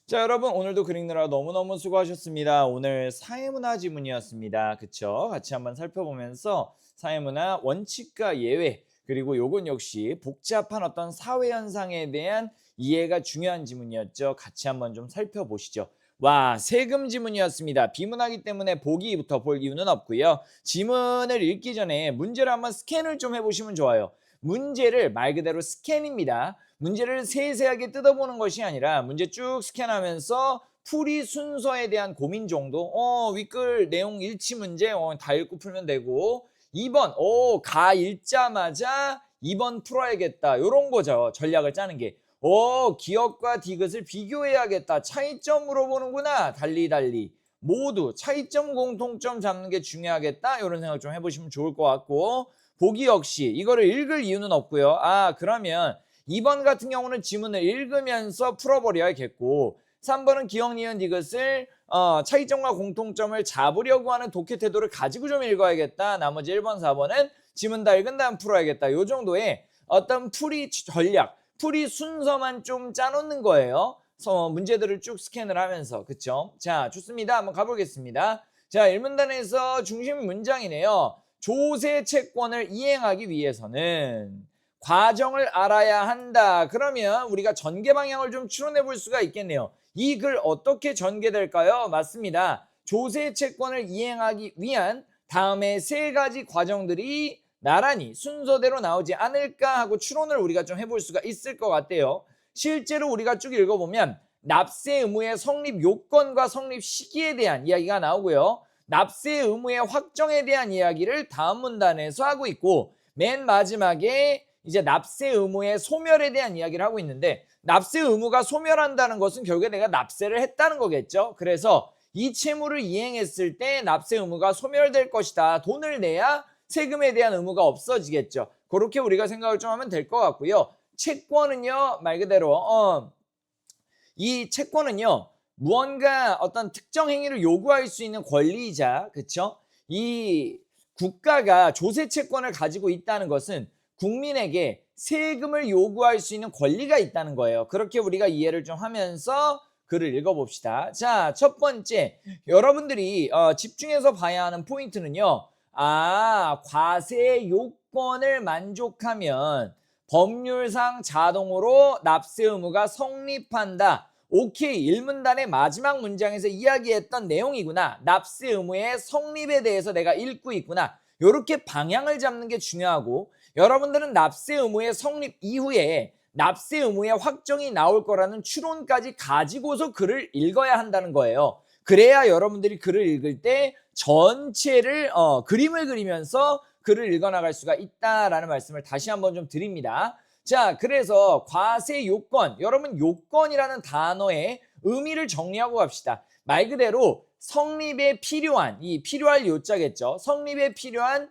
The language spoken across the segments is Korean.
자, 여러분 오늘도 글 읽느라 너무너무 수고하셨습니다. 오늘 사회문화 지문이었습니다. 그쵸? 같이 한번 살펴보면서 사회문화 원칙과 예외, 그리고 요건 역시 복잡한 어떤 사회 현상에 대한 이해가 중요한 지문이었죠. 같이 한번 좀 살펴보시죠. 와, 세금 지문이었습니다. 비문하기 때문에 보기부터 볼 이유는 없고요. 지문을 읽기 전에 문제를 한번 스캔을 좀 해보시면 좋아요. 문제를 말 그대로 스캔입니다. 문제를 세세하게 뜯어보는 것이 아니라 문제 쭉 스캔하면서 풀이 순서에 대한 고민 정도. 윗글 내용 일치 문제 다 읽고 풀면 되고, 2번 가 읽자마자 2번 풀어야겠다, 요런 거죠. 전략을 짜는 게. 기억과 디귿을 비교해야겠다, 차이점 물어보는구나, 달리 모두 차이점 공통점 잡는 게 중요하겠다, 요런 생각 좀 해보시면 좋을 것 같고, 보기 역시 이거를 읽을 이유는 없고요. 그러면 2번 같은 경우는 지문을 읽으면서 풀어버려야겠고, 3번은 기억, 니은, 디귿을 차이점과 공통점을 잡으려고 하는 독해 태도를 가지고 좀 읽어야겠다. 나머지 1번, 4번은 지문 다 읽은 다음 풀어야겠다. 요 정도의 어떤 풀이 전략, 풀이 순서만 좀 짜놓는 거예요. 문제들을 쭉 스캔을 하면서. 그쵸? 자, 좋습니다. 한번 가보겠습니다. 자, 1문단에서 중심 문장이네요. 조세 채권을 이행하기 위해서는 과정을 알아야 한다. 그러면 우리가 전개 방향을 좀 추론해 볼 수가 있겠네요. 이 글 어떻게 전개될까요? 맞습니다. 조세 채권을 이행하기 위한 다음에 세 가지 과정들이 나란히 순서대로 나오지 않을까 하고 추론을 우리가 좀 해볼 수가 있을 것 같아요. 실제로 우리가 쭉 읽어보면 납세 의무의 성립 요건과 성립 시기에 대한 이야기가 나오고요. 납세 의무의 확정에 대한 이야기를 다음 문단에서 하고 있고, 맨 마지막에 이제 납세 의무의 소멸에 대한 이야기를 하고 있는데, 납세 의무가 소멸한다는 것은 결국에 내가 납세를 했다는 거겠죠. 그래서 이 채무를 이행했을 때 납세 의무가 소멸될 것이다. 돈을 내야 세금에 대한 의무가 없어지겠죠. 그렇게 우리가 생각을 좀 하면 될 것 같고요. 채권은요, 말 그대로 이 채권은요, 무언가 어떤 특정 행위를 요구할 수 있는 권리이자, 그쵸? 이 국가가 조세 채권을 가지고 있다는 것은 국민에게 세금을 요구할 수 있는 권리가 있다는 거예요. 그렇게 우리가 이해를 좀 하면서 글을 읽어봅시다. 자, 첫 번째, 여러분들이 집중해서 봐야 하는 포인트는요, 과세 요건을 만족하면 법률상 자동으로 납세 의무가 성립한다. 오케이, 1문단의 마지막 문장에서 이야기했던 내용이구나. 납세 의무의 성립에 대해서 내가 읽고 있구나. 이렇게 방향을 잡는 게 중요하고, 여러분들은 납세 의무의 성립 이후에 납세 의무의 확정이 나올 거라는 추론까지 가지고서 글을 읽어야 한다는 거예요. 그래야 여러분들이 글을 읽을 때 전체를 그림을 그리면서 글을 읽어나갈 수가 있다라는 말씀을 다시 한번 좀 드립니다. 자, 그래서 과세 요건, 여러분 요건이라는 단어의 의미를 정리하고 갑시다. 말 그대로 성립에 필요한, 이 필요할 요자겠죠. 성립에 필요한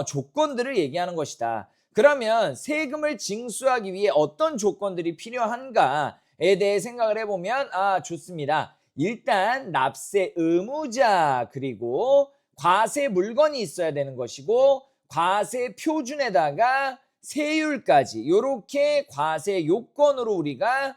조건들을 얘기하는 것이다. 그러면 세금을 징수하기 위해 어떤 조건들이 필요한가에 대해 생각을 해보면, 좋습니다. 일단 납세 의무자, 그리고 과세 물건이 있어야 되는 것이고, 과세 표준에다가 세율까지, 이렇게 과세 요건으로 우리가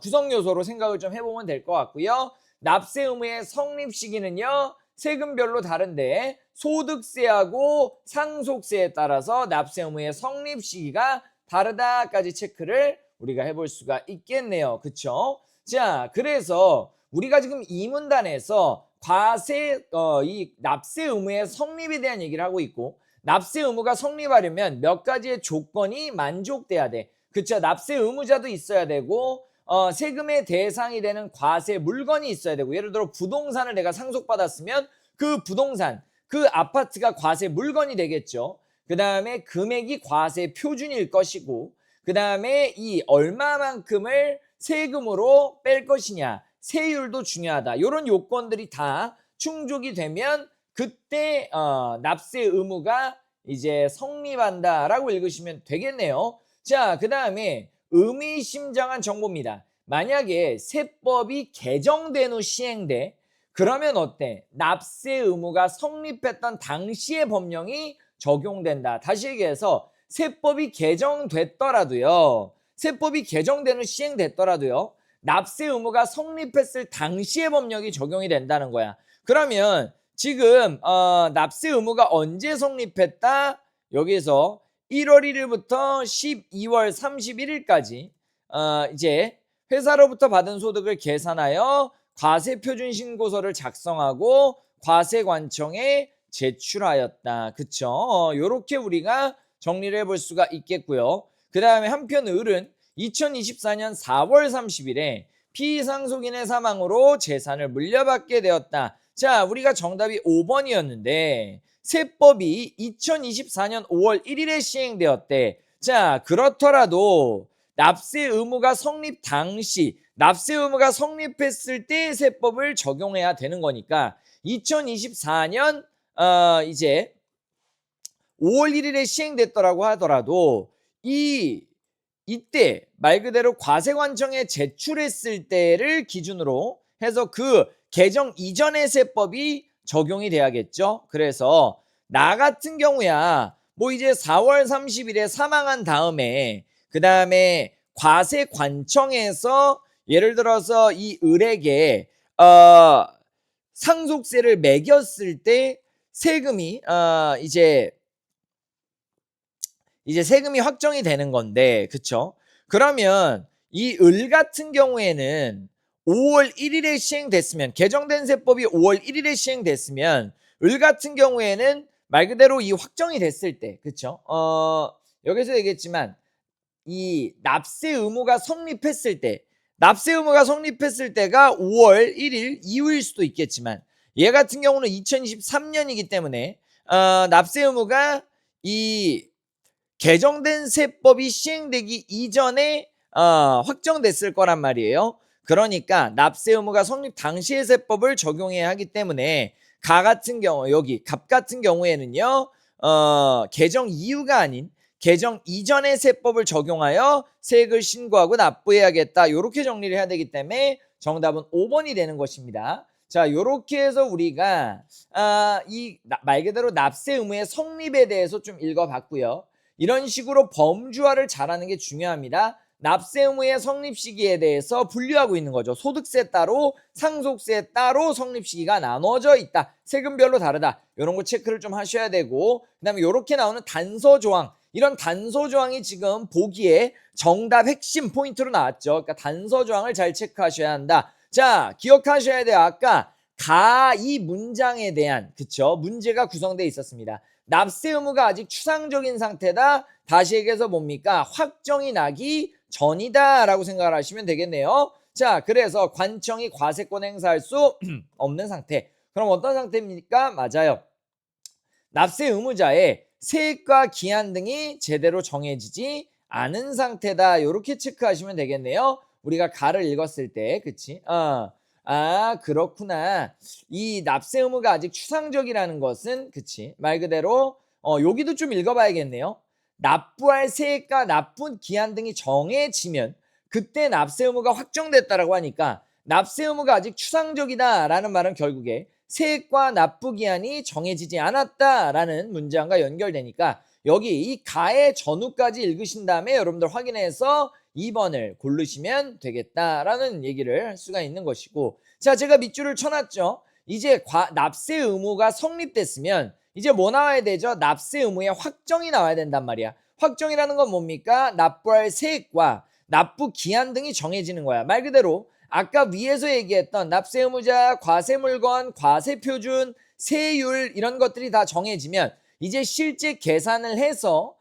구성 요소로 생각을 좀 해보면 될 것 같고요. 납세 의무의 성립 시기는요, 세금별로 다른데 소득세하고 상속세에 따라서 납세 의무의 성립 시기가 다르다까지 체크를 우리가 해볼 수가 있겠네요. 그쵸? 자, 그래서 우리가 지금 이 문단에서 과세 이 납세 의무의 성립에 대한 얘기를 하고 있고, 납세 의무가 성립하려면 몇 가지의 조건이 만족돼야 돼. 그쵸? 납세 의무자도 있어야 되고, 세금의 대상이 되는 과세 물건이 있어야 되고, 예를 들어 부동산을 내가 상속받았으면 그 부동산, 그 아파트가 과세 물건이 되겠죠. 그 다음에 금액이 과세 표준일 것이고, 그 다음에 이 얼마만큼을 세금으로 뺄 것이냐, 세율도 중요하다. 이런 요건들이 다 충족이 되면 그때 납세 의무가 이제 성립한다라고 읽으시면 되겠네요. 자, 그 다음에 의미심장한 정보입니다. 만약에 세법이 개정된 후 시행돼, 그러면 어때? 납세 의무가 성립했던 당시의 법령이 적용된다. 다시 얘기해서 세법이 개정됐더라도요, 세법이 개정된 후 시행됐더라도요, 납세 의무가 성립했을 당시의 법령이 적용이 된다는 거야. 그러면 지금 납세 의무가 언제 성립했다? 여기서 1월 1일부터 12월 31일까지 이제 회사로부터 받은 소득을 계산하여 과세표준신고서를 작성하고 과세관청에 제출하였다. 그쵸? 요렇게 우리가 정리를 해볼 수가 있겠고요. 그 다음에 한편 을은 2024년 4월 30일에 피상속인의 사망으로 재산을 물려받게 되었다. 자, 우리가 정답이 5번이었는데 세법이 2024년 5월 1일에 시행되었대. 자, 그렇더라도 납세 의무가 성립 당시, 납세 의무가 성립했을 때 세법을 적용해야 되는 거니까 2024년 이제 5월 1일에 시행됐더라고 하더라도 이때 말 그대로 과세관청에 제출했을 때를 기준으로 해서 그 개정 이전의 세법이 적용이 돼야겠죠. 그래서 나 같은 경우야 뭐 이제 4월 30일에 사망한 다음에 그 다음에 과세관청에서 예를 들어서 이 을에게 상속세를 매겼을 때 세금이 이제 세금이 확정이 되는 건데, 그쵸? 그러면 이 을 같은 경우에는 5월 1일에 시행됐으면, 개정된 세법이 5월 1일에 시행됐으면 을 같은 경우에는 말 그대로 이 확정이 됐을 때, 그쵸? 여기서 얘기했지만 이 납세 의무가 성립했을 때, 납세 의무가 성립했을 때가 5월 1일 이후일 수도 있겠지만 얘 같은 경우는 2023년이기 때문에 납세 의무가 이 개정된 세법이 시행되기 이전에 확정됐을 거란 말이에요. 그러니까 납세 의무가 성립 당시의 세법을 적용해야 하기 때문에 갑 같은 경우에는요 개정 이후가 아닌 개정 이전의 세법을 적용하여 세액을 신고하고 납부해야겠다. 이렇게 정리를 해야 되기 때문에 정답은 5번이 되는 것입니다. 자, 이렇게 해서 우리가 말 그대로 납세 의무의 성립에 대해서 좀 읽어봤고요. 이런 식으로 범주화를 잘하는 게 중요합니다. 납세 의무의 성립 시기에 대해서 분류하고 있는 거죠. 소득세 따로, 상속세 따로 성립 시기가 나눠져 있다. 세금별로 다르다. 이런 거 체크를 좀 하셔야 되고, 그다음에 이렇게 나오는 단서 조항, 이런 단서 조항이 지금 보기에 정답 핵심 포인트로 나왔죠. 그러니까 단서 조항을 잘 체크하셔야 한다. 자, 기억하셔야 돼요. 아까 이 문장에 대한 문제가 구성되어 있었습니다. 납세 의무가 아직 추상적인 상태다. 다시 얘기해서 뭡니까? 확정이 나기 전이다 라고 생각을 하시면 되겠네요. 자, 그래서 관청이 과세권 행사할 수 없는 상태. 그럼 어떤 상태입니까? 맞아요. 납세 의무자의 세액과 기한 등이 제대로 정해지지 않은 상태다. 이렇게 체크하시면 되겠네요. 우리가 가를 읽었을 때, 그치? 그렇구나. 이 납세 의무가 아직 추상적이라는 것은, 그치? 말 그대로, 여기도 좀 읽어봐야겠네요. 납부할 세액과 납부 기한 등이 정해지면, 그때 납세 의무가 확정됐다라고 하니까, 납세 의무가 아직 추상적이다라는 말은 결국에 세액과 납부 기한이 정해지지 않았다라는 문장과 연결되니까, 여기 이 가의 전후까지 읽으신 다음에 여러분들 확인해서 2번을 고르시면 되겠다라는 얘기를 할 수가 있는 것이고, 자, 제가 밑줄을 쳐놨죠. 이제 납세 의무가 성립됐으면 이제 뭐 나와야 되죠? 납세 의무의 확정이 나와야 된단 말이야. 확정이라는 건 뭡니까? 납부할 세액과 납부 기한 등이 정해지는 거야. 말 그대로 아까 위에서 얘기했던 납세 의무자, 과세 물건, 과세 표준, 세율 이런 것들이 다 정해지면 이제 실제 계산을 해서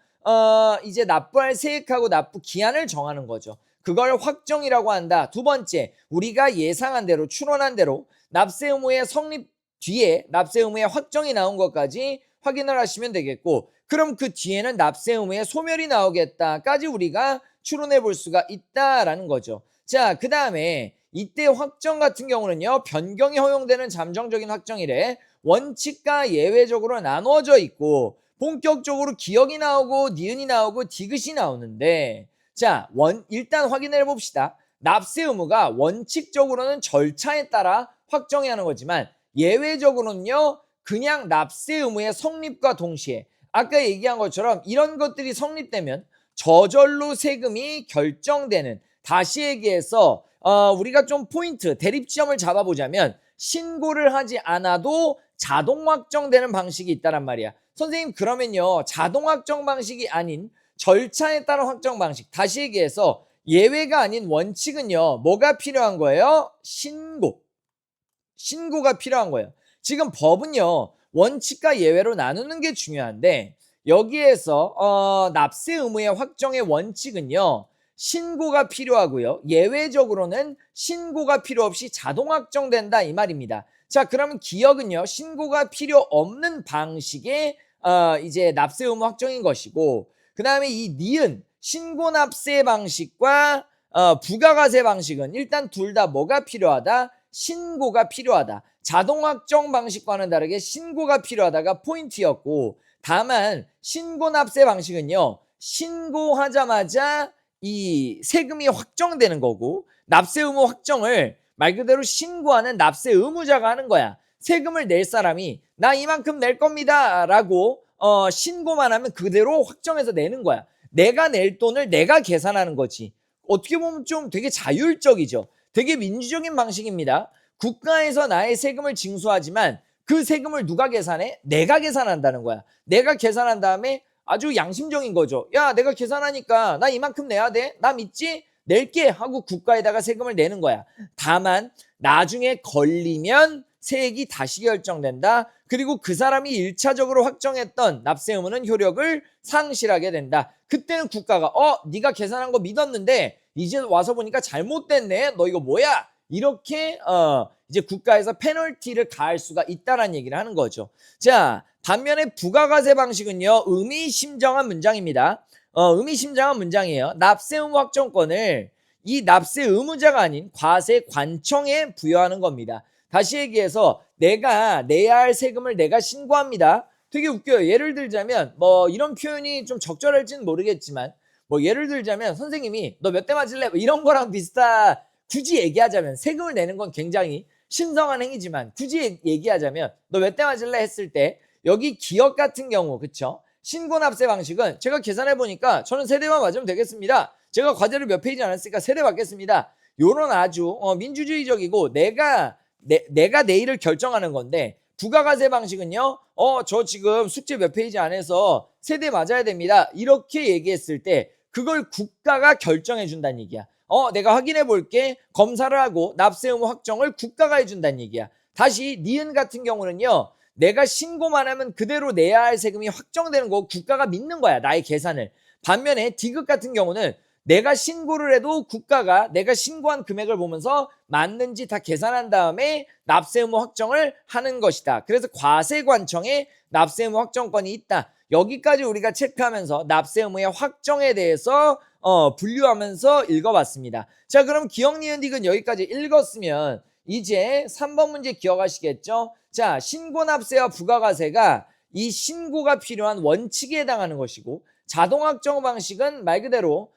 이제 납부할 세액하고 납부 기한을 정하는 거죠. 그걸 확정이라고 한다. 두 번째, 우리가 예상한 대로 추론한 대로 납세 의무의 성립 뒤에 납세 의무의 확정이 나온 것까지 확인을 하시면 되겠고, 그럼 그 뒤에는 납세 의무의 소멸이 나오겠다까지 우리가 추론해 볼 수가 있다라는 거죠. 자, 그 다음에 이때 확정 같은 경우는요, 변경이 허용되는 잠정적인 확정이래 원칙과 예외적으로 나누어져 있고, 본격적으로 기역이 나오고 니은이 나오고 디귿이 나오는데, 자, 일단 확인해 봅시다. 납세 의무가 원칙적으로는 절차에 따라 확정해야 하는 거지만 예외적으로는요, 그냥 납세 의무의 성립과 동시에 아까 얘기한 것처럼 이런 것들이 성립되면 저절로 세금이 결정되는, 다시 얘기해서 우리가 좀 포인트, 대립지점을 잡아보자면 신고를 하지 않아도 자동 확정되는 방식이 있다란 말이야. 선생님 그러면요 자동 확정 방식이 아닌 절차에 따른 확정 방식, 다시 얘기해서 예외가 아닌 원칙은요 뭐가 필요한 거예요? 신고가 필요한 거예요. 지금 법은요 원칙과 예외로 나누는 게 중요한데 여기에서 납세 의무의 확정의 원칙은요 신고가 필요하고요 예외적으로는 신고가 필요 없이 자동 확정된다 이 말입니다. 자 그러면 기억은요 신고가 필요 없는 방식의 이제 납세 의무 확정인 것이고, 그 다음에 이 니은 신고 납세 방식과 부가가세 방식은 일단 둘 다 뭐가 필요하다? 신고가 필요하다. 자동 확정 방식과는 다르게 신고가 필요하다가 포인트였고, 다만 신고 납세 방식은요 신고하자마자 이 세금이 확정되는 거고, 납세 의무 확정을 말 그대로 신고하는 납세 의무자가 하는 거야. 세금을 낼 사람이 나 이만큼 낼 겁니다 라고 신고만 하면 그대로 확정해서 내는 거야. 내가 낼 돈을 내가 계산하는 거지. 어떻게 보면 좀 되게 자율적이죠. 되게 민주적인 방식입니다. 국가에서 나의 세금을 징수하지만 그 세금을 누가 계산해? 내가 계산한다는 거야. 내가 계산한 다음에 아주 양심적인 거죠. 야 내가 계산하니까 나 이만큼 내야 돼? 나 믿지? 낼게 하고 국가에다가 세금을 내는 거야. 다만 나중에 걸리면 세액이 다시 결정된다. 그리고 그 사람이 1차적으로 확정했던 납세 의무는 효력을 상실하게 된다. 그때는 국가가 네가 계산한 거 믿었는데 이제 와서 보니까 잘못됐네. 너 이거 뭐야? 이렇게 이제 국가에서 페널티를 가할 수가 있다라는 얘기를 하는 거죠. 자, 반면에 부가가세 방식은요. 의미심장한 문장입니다. 의미심장한 문장이에요. 납세 의무 확정권을 이 납세 의무자가 아닌 과세 관청에 부여하는 겁니다. 다시 얘기해서 내가 내야 할 세금을 내가 신고합니다. 되게 웃겨요. 예를 들자면 뭐 이런 표현이 좀 적절할지는 모르겠지만 뭐 예를 들자면 선생님이 너 몇 대 맞을래? 뭐 이런 거랑 비슷한, 굳이 얘기하자면 세금을 내는 건 굉장히 신성한 행위지만 굳이 얘기하자면 너 몇 대 맞을래 했을 때 여기 기업 같은 경우 그쵸? 신고납세 방식은 제가 계산해 보니까 저는 세 대만 맞으면 되겠습니다. 제가 과제를 몇 페이지 안 했으니까 세 대 받겠습니다. 요런 아주 민주주의적이고 내가 내일을 결정하는 건데, 부가가세 방식은요 저 지금 숙제 몇 페이지 안 해서 세 대 맞아야 됩니다 이렇게 얘기했을 때 그걸 국가가 결정해 준다는 얘기야. 내가 확인해 볼게. 검사를 하고 납세 의무 확정을 국가가 해준다는 얘기야. 다시 니은 같은 경우는요 내가 신고만 하면 그대로 내야 할 세금이 확정되는 거고 국가가 믿는 거야 나의 계산을. 반면에 디귿 같은 경우는 내가 신고를 해도 국가가 내가 신고한 금액을 보면서 맞는지 다 계산한 다음에 납세 의무 확정을 하는 것이다. 그래서 과세관청에 납세 의무 확정권이 있다. 여기까지 우리가 체크하면서 납세 의무의 확정에 대해서 분류하면서 읽어봤습니다. 자, 그럼 기억, 니은, 디귿 여기까지 읽었으면 이제 3번 문제 기억하시겠죠? 자, 신고납세와 부가가세가 이 신고가 필요한 원칙에 해당하는 것이고, 자동 확정 방식은 말 그대로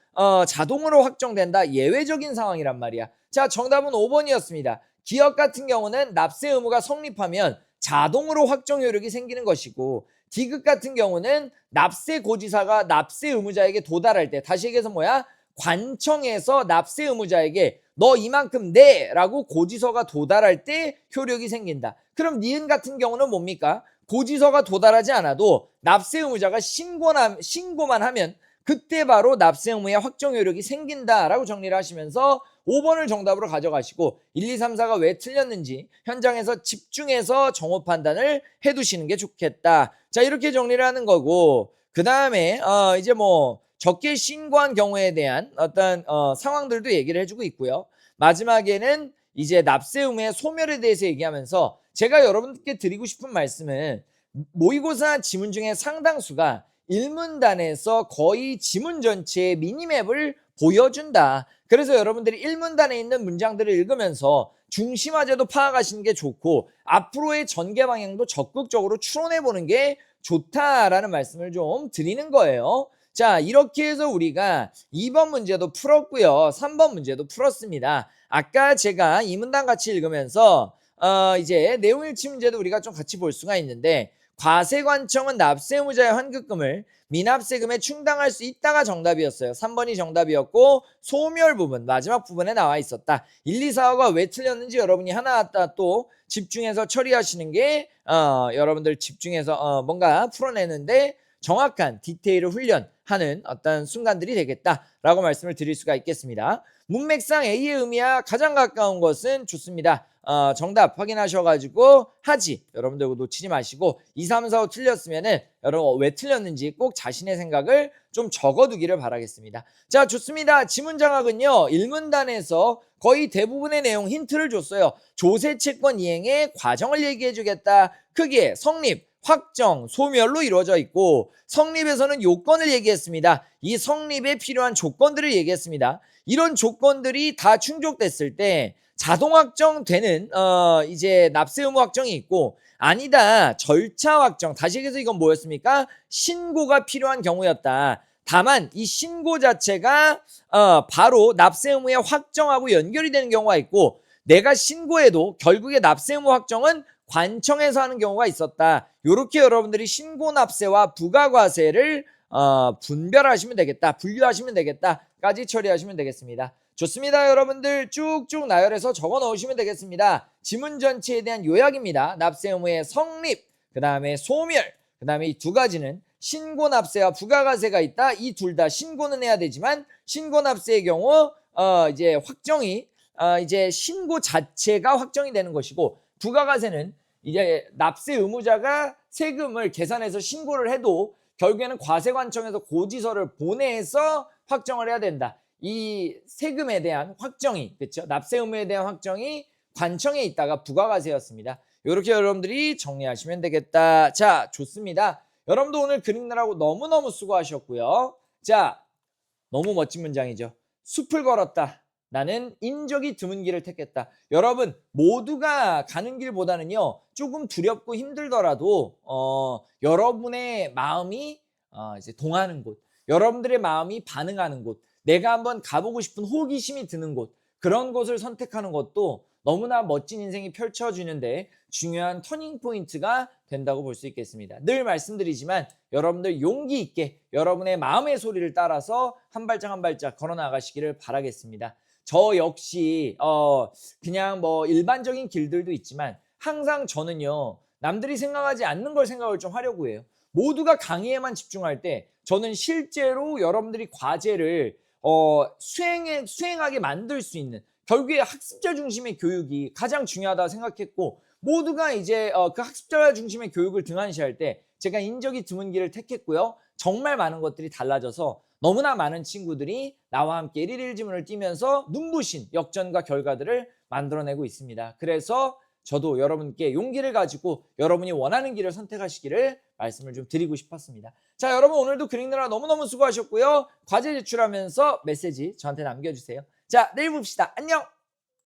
자동으로 확정된다. 예외적인 상황이란 말이야. 자, 정답은 5번이었습니다. 기업 같은 경우는 납세 의무가 성립하면 자동으로 확정 효력이 생기는 것이고, 디귿 같은 경우는 납세 고지사가 납세 의무자에게 도달할 때, 다시 얘기해서 뭐야? 관청에서 납세 의무자에게 너 이만큼 내라고 고지서가 도달할 때 효력이 생긴다. 그럼 니은 같은 경우는 뭡니까? 고지서가 도달하지 않아도 납세 의무자가 신고만 하면 그때 바로 납세 의무의 확정 효력이 생긴다라고 정리를 하시면서 5번을 정답으로 가져가시고 1, 2, 3, 4가 왜 틀렸는지 현장에서 집중해서 정오 판단을 해두시는 게 좋겠다. 자, 이렇게 정리를 하는 거고, 그 다음에 이제 뭐 적게 신고한 경우에 대한 어떤 상황들도 얘기를 해주고 있고요. 마지막에는 이제 납세 의무의 소멸에 대해서 얘기하면서 제가 여러분께 드리고 싶은 말씀은 모의고사 지문 중에 상당수가 일문단에서 거의 지문 전체의 미니맵을 보여준다. 그래서 여러분들이 1문단에 있는 문장들을 읽으면서 중심화제도 파악하시는 게 좋고 앞으로의 전개 방향도 적극적으로 추론해보는 게 좋다라는 말씀을 좀 드리는 거예요. 자, 이렇게 해서 우리가 2번 문제도 풀었고요. 3번 문제도 풀었습니다. 아까 제가 이 문단 같이 읽으면서 이제 내용일치 문제도 우리가 좀 같이 볼 수가 있는데, 과세관청은 납세 의무자의 환급금을 미납세금에 충당할 수 있다가 정답이었어요. 3번이 정답이었고 소멸 부분 마지막 부분에 나와 있었다. 1, 2, 4호가 왜 틀렸는지 여러분이 하나하나 또 집중해서 처리하시는 게 여러분들 집중해서 뭔가 풀어내는데 정확한 디테일을 훈련하는 어떤 순간들이 되겠다라고 말씀을 드릴 수가 있겠습니다. 문맥상 A의 의미와 가장 가까운 것은 좋습니다. 정답 확인하셔가지고 하지 여러분들 놓치지 마시고 2, 3, 4, 5 틀렸으면은 여러분 왜 틀렸는지 꼭 자신의 생각을 좀 적어두기를 바라겠습니다. 자, 좋습니다. 지문장학은요 1문단에서 거의 대부분의 내용 힌트를 줬어요. 조세채권 이행의 과정을 얘기해 주겠다. 크게 성립, 확정, 소멸로 이루어져 있고 성립에서는 요건을 얘기했습니다. 이 성립에 필요한 조건들을 얘기했습니다. 이런 조건들이 다 충족됐을 때 자동 확정되는 이제 납세 의무 확정이 있고 아니다 절차 확정. 다시 얘기해서 이건 뭐였습니까? 신고가 필요한 경우였다. 다만 이 신고 자체가 바로 납세 의무에 확정하고 연결이 되는 경우가 있고 내가 신고해도 결국에 납세 의무 확정은 관청에서 하는 경우가 있었다. 이렇게 여러분들이 신고 납세와 부가과세를 분별하시면 되겠다. 분류하시면 되겠다까지 처리하시면 되겠습니다. 좋습니다. 여러분들 쭉쭉 나열해서 적어 넣으시면 되겠습니다. 지문 전체에 대한 요약입니다. 납세 의무의 성립, 그 다음에 소멸, 그 다음에 이 두 가지는 신고 납세와 부가과세가 있다. 이 둘 다 신고는 해야 되지만 신고 납세의 경우 이제 확정이 이제 신고 자체가 확정이 되는 것이고 부가과세는 이제 납세 의무자가 세금을 계산해서 신고를 해도 결국에는 과세관청에서 고지서를 보내서 확정을 해야 된다. 이 세금에 대한 확정이 그렇죠? 납세 의무에 대한 확정이 관청에 있다가 부가과세였습니다. 이렇게 여러분들이 정리하시면 되겠다. 자, 좋습니다. 여러분도 오늘 그리느라고 너무너무 수고하셨고요. 자, 너무 멋진 문장이죠. 숲을 걸었다. 나는 인적이 드문 길을 택했다. 여러분 모두가 가는 길보다는요 조금 두렵고 힘들더라도 여러분의 마음이 이제 동하는 곳, 여러분들의 마음이 반응하는 곳, 내가 한번 가보고 싶은 호기심이 드는 곳, 그런 곳을 선택하는 것도 너무나 멋진 인생이 펼쳐지는데 중요한 터닝 포인트가 된다고 볼 수 있겠습니다. 늘 말씀드리지만 여러분들 용기 있게 여러분의 마음의 소리를 따라서 한 발짝 한 발짝 걸어 나가시기를 바라겠습니다. 저 역시 그냥 뭐 일반적인 길들도 있지만 항상 저는요 남들이 생각하지 않는 걸 생각을 좀 하려고 해요. 모두가 강의에만 집중할 때 저는 실제로 여러분들이 과제를 수행하게 만들 수 있는 결국에 학습자 중심의 교육이 가장 중요하다고 생각했고 모두가 이제 그 학습자 중심의 교육을 등한시할 때 제가 인적이 드문 길을 택했고요. 정말 많은 것들이 달라져서 너무나 많은 친구들이 나와 함께 1일 1지문을 띄면서 눈부신 역전과 결과들을 만들어내고 있습니다. 그래서 저도 여러분께 용기를 가지고 여러분이 원하는 길을 선택하시기를 말씀을 좀 드리고 싶었습니다. 자, 여러분 오늘도 그리느라 너무너무 수고하셨고요. 과제 제출하면서 메시지 저한테 남겨주세요. 자, 내일 봅시다. 안녕!